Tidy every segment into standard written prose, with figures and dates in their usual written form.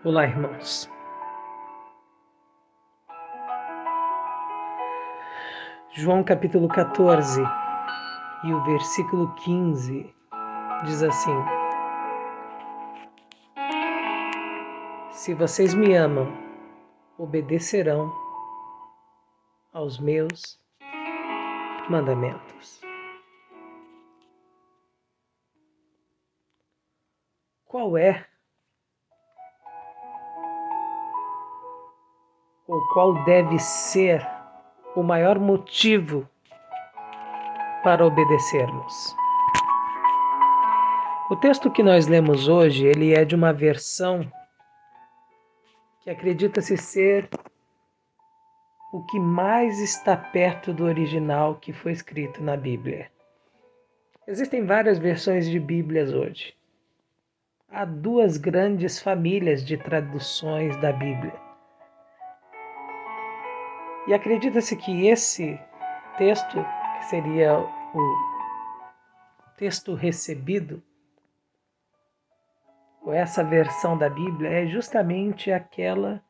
Olá, irmãos. João capítulo 14 e o versículo 15 diz assim: Se vocês me amam, obedecerão aos meus mandamentos. Qual é ou qual deve ser o maior motivo para obedecermos? O texto que nós lemos hoje, ele é de uma versão que acredita-se ser o que mais está perto do original que foi escrito na Bíblia. Existem várias versões de Bíblias hoje. Há duas grandes famílias de traduções da Bíblia. E acredita-se que esse texto, que seria o texto recebido, ou essa versão da Bíblia, é justamente aquela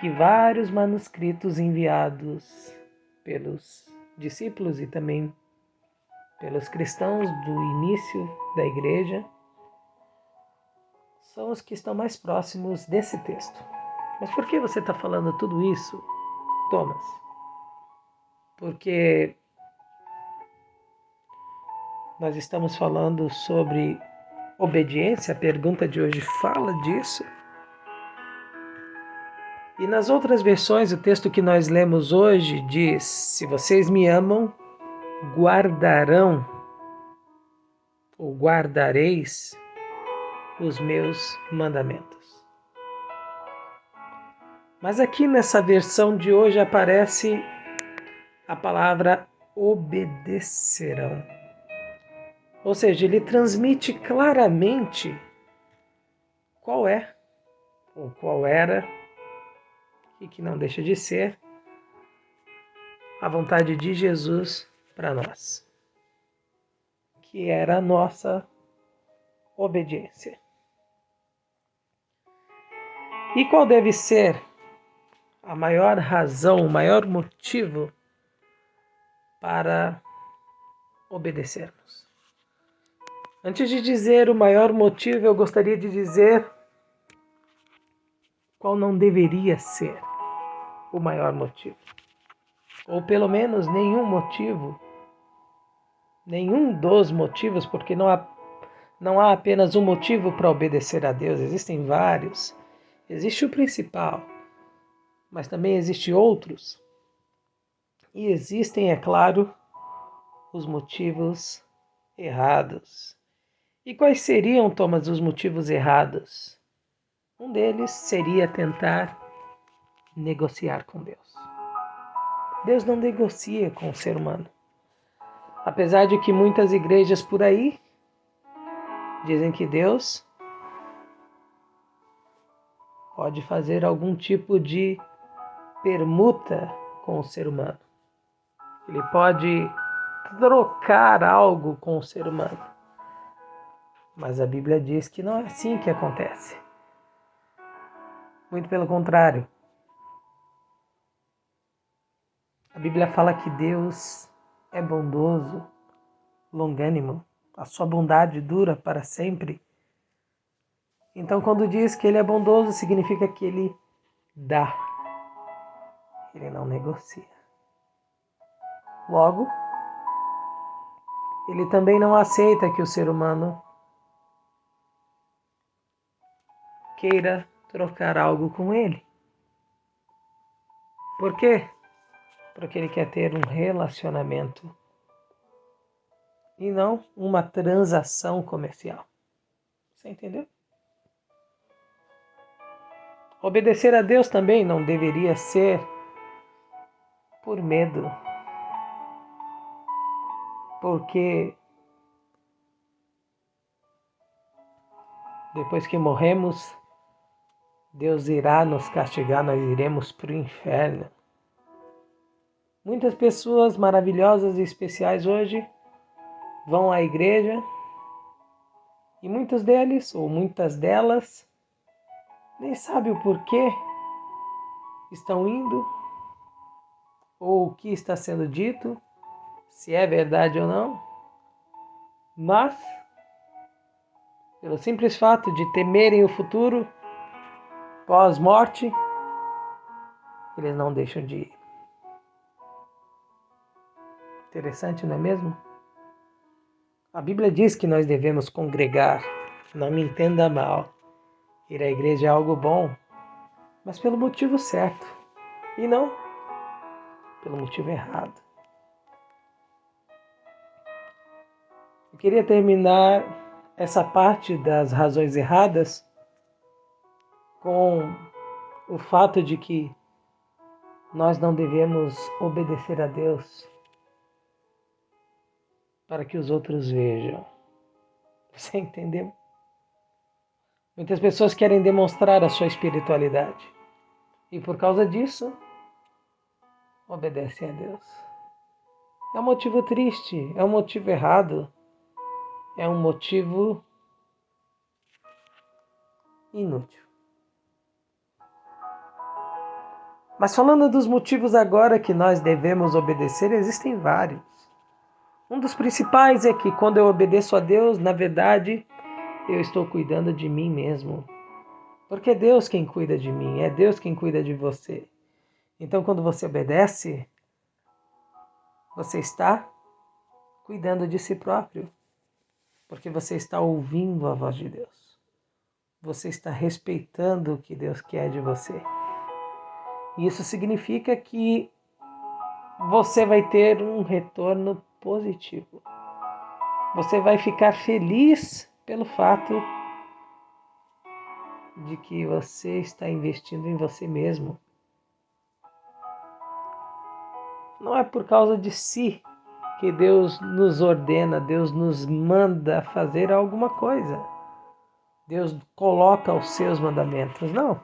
que vários manuscritos enviados pelos discípulos e também pelos cristãos do início da igreja são os que estão mais próximos desse texto. Mas por que você está falando tudo isso, Thomas? Porque nós estamos falando sobre obediência, a pergunta de hoje fala disso. E nas outras versões, o texto que nós lemos hoje diz: se vocês me amam, guardarão ou guardareis os meus mandamentos. Mas aqui nessa versão de hoje aparece a palavra obedecerão. Ou seja, ele transmite claramente qual é, ou qual era, e que não deixa de ser, a vontade de Jesus para nós, que era a nossa obediência. E qual deve ser a maior razão, o maior motivo para obedecermos? Antes de dizer o maior motivo, eu gostaria de dizer qual não deveria ser o maior motivo. Ou pelo menos nenhum motivo, nenhum dos motivos, porque não há apenas um motivo para obedecer a Deus, existem vários. Existe o principal, mas também existem outros. E existem, é claro, os motivos errados. E quais seriam, Thomas, os motivos errados? Um deles seria tentar negociar com Deus. Deus não negocia com o ser humano. Apesar de que muitas igrejas por aí dizem que Deus pode fazer algum tipo de permuta com o ser humano. Ele pode trocar algo com o ser humano. Mas a Bíblia diz que não é assim que acontece. Muito pelo contrário. A Bíblia fala que Deus é bondoso, longânimo. A sua bondade dura para sempre. Então, quando diz que Ele é bondoso, significa que Ele dá. Ele não negocia. Logo, Ele também não aceita que o ser humano queira trocar algo com Ele. Por quê? Porque Ele quer ter um relacionamento e não uma transação comercial. Você entendeu? Obedecer a Deus também não deveria ser por medo. Porque depois que morremos, Deus irá nos castigar, nós iremos para o inferno. Muitas pessoas maravilhosas e especiais hoje vão à igreja e muitos deles, ou muitas delas, nem sabe o porquê estão indo, ou o que está sendo dito, se é verdade ou não, mas, pelo simples fato de temerem o futuro pós-morte, eles não deixam de ir. Interessante, não é mesmo? A Bíblia diz que nós devemos congregar, não me entenda mal. Ir à igreja é algo bom, mas pelo motivo certo, e não pelo motivo errado. Eu queria terminar essa parte das razões erradas com o fato de que nós não devemos obedecer a Deus para que os outros vejam. Você entendeu? Muitas pessoas querem demonstrar a sua espiritualidade e por causa disso obedecem a Deus. É um motivo triste, é um motivo errado, é um motivo inútil. Mas falando dos motivos agora que nós devemos obedecer, existem vários. Um dos principais é que quando eu obedeço a Deus, na verdade, eu estou cuidando de mim mesmo. Porque é Deus quem cuida de mim, é Deus quem cuida de você. Então, quando você obedece, você está cuidando de si próprio. Porque você está ouvindo a voz de Deus. Você está respeitando o que Deus quer de você. E isso significa que você vai ter um retorno positivo. Você vai ficar feliz pelo fato de que você está investindo em você mesmo. Não é por causa de si que Deus nos ordena, Deus nos manda fazer alguma coisa. Deus coloca os seus mandamentos. Não.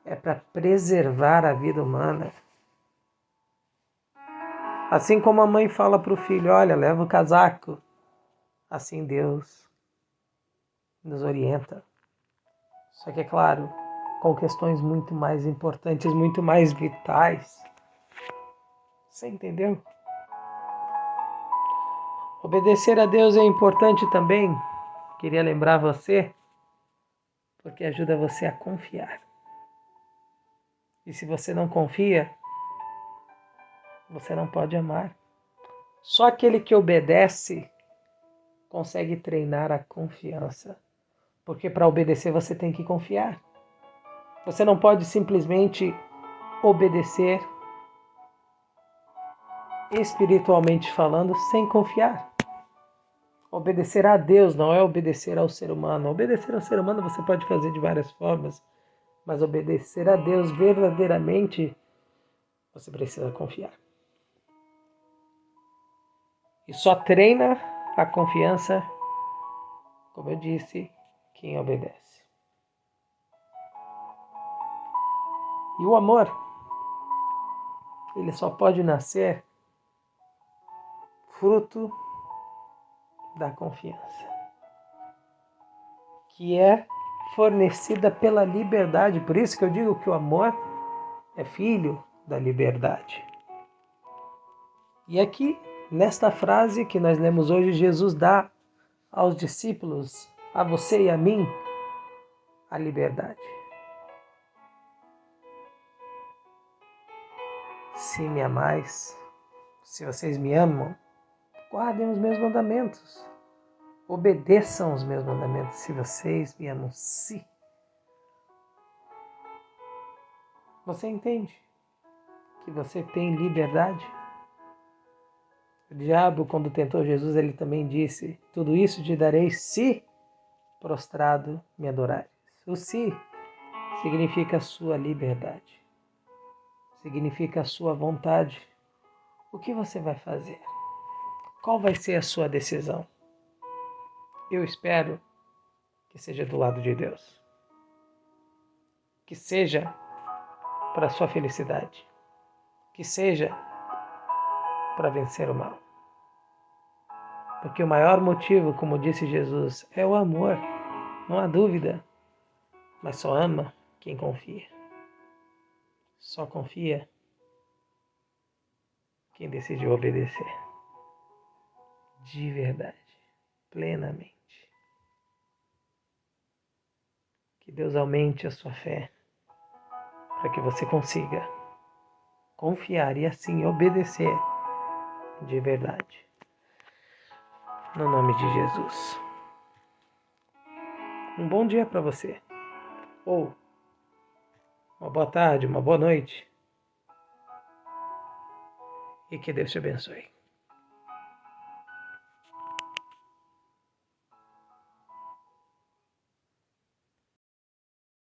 É para preservar a vida humana. Assim como a mãe fala para o filho, olha, leva o casaco. Assim Deus nos orienta. Só que é claro, com questões muito mais importantes, muito mais vitais. Você entendeu? Obedecer a Deus é importante também. Queria lembrar você, porque ajuda você a confiar. E se você não confia, você não pode amar. Só aquele que obedece consegue treinar a confiança. Porque para obedecer você tem que confiar. Você não pode simplesmente obedecer espiritualmente falando sem confiar. Obedecer a Deus não é obedecer ao ser humano. Obedecer ao ser humano você pode fazer de várias formas, mas obedecer a Deus verdadeiramente você precisa confiar. E só treina a confiança, como eu disse, quem obedece. E o amor, ele só pode nascer fruto da confiança, que é fornecida pela liberdade. Por isso que eu digo que o amor é filho da liberdade. E aqui, nesta frase que nós lemos hoje, Jesus dá aos discípulos, a você e a mim, a liberdade. Se me amais, se vocês me amam, guardem os meus mandamentos. Obedeçam os meus mandamentos se vocês me amam. Se. Você entende que você tem liberdade? O diabo, quando tentou Jesus, ele também disse, tudo isso te darei se prostrado me adorares. O se significa a sua liberdade. Significa a sua vontade. O que você vai fazer? Qual vai ser a sua decisão? Eu espero que seja do lado de Deus. Que seja para a sua felicidade. Que seja para vencer o mal. Porque o maior motivo, como disse Jesus, é o amor. Não há dúvida. mas só ama quem confia. Só confia quem decidiu obedecer. De verdade, plenamente. Que Deus aumente a sua fé para que você consiga confiar e assim obedecer de verdade. No nome de Jesus. Um bom dia para você. Ou uma boa tarde, uma boa noite. E que Deus te abençoe.